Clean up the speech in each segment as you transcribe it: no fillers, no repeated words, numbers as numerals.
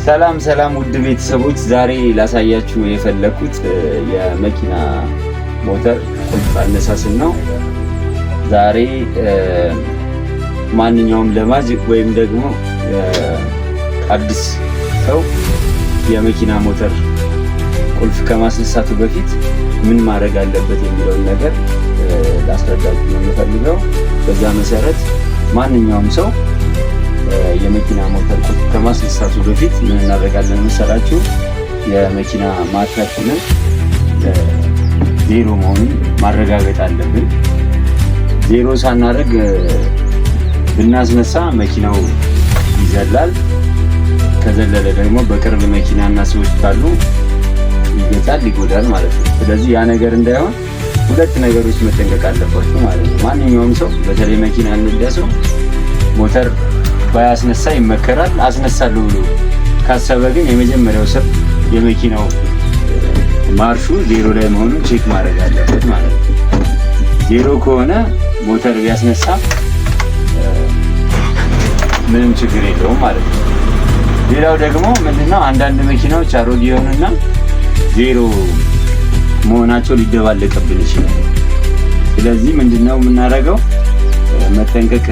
ሰላም ውድ ቤተሰቦች፣ ዛሬ ላሳያችሁ የፈለኩት የመኪና ሞተር ቁልፍ አነሳስን ነው። ዛሬ ማንኛውም ለማጅ ወይም ደግሞ አዲስ ሰው የመኪና ሞተር ቁልፍ ከማስነሳቱ በፊት ምን ማድረግ አለበት የሚለውን ነገር ላስረዳችሁ ነው የምፈልገው። በዛ መሰረት ማንኛውም ሰው የመኪና ሞተር ቁልፍ ከማስነሳቱ በፊት ምን እናደርጋለን መሰላችሁ? የመኪና ማርሻችንን ዜሮ መሆኑን ማረጋገጥ አለብን። ዜሮ ሳናደርግ ብናስነሳ መኪናው ይዘላል። ከዘለለ ደግሞ በቅርብ መኪናና ሰዎች ካሉ ይገጫል፣ ይጎዳል ማለት ነው። ስለዚህ ያ ነገር እንዳይሆን ሁለት ነገሮች መጠንቀቅ አለባችሁ ማለት ነው። ማንኛውም ሰው በተለይ መኪና የሚነዳ ሰው ሞተር ባያስነሳ ይመከራል። አስነሳለሁ ብሎ ካሰበ ግን የመጀመሪያው ስር የመኪናው ማርሹ ዜሮ ላይ መሆኑን ቼክ ማድረግ አለበት ማለት ነው። ዜሮ ከሆነ ሞተር ቢያስነሳ ምንም ችግር የለውም ማለት ነው። ሌላው ደግሞ ምንድነው አንዳንድ መኪናዎች አሮጌ የሆኑና ዜሮ መሆናቸው ሊደባለቅብን ይችላል። ስለዚህ ምንድነው የምናደርገው? መጠንቀቅ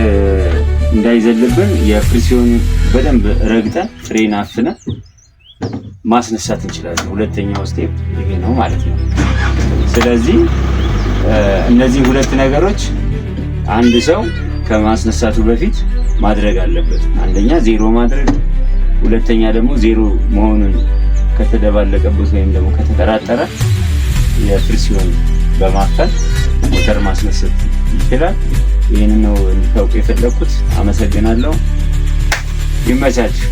እንዳይዘልብን የፍሪሲዮን በደንብ ረግጠን ፍሬን አፍነን ማስነሳት እንችላለን። ሁለተኛው ስቴፕ ይሄ ነው ማለት ነው። ስለዚህ እነዚህ ሁለት ነገሮች አንድ ሰው ከማስነሳቱ በፊት ማድረግ አለበት። አንደኛ ዜሮ ማድረግ፣ ሁለተኛ ደግሞ ዜሮ መሆኑን ከተደባለቀበት ወይም ደግሞ ከተጠራጠረ የፍሪሲዮን በማፈን ሞተር ማስነሳት ይችላል። ይህንን ነው እንድታውቁ የፈለኩት። አመሰግናለሁ። ይመቻችሁ።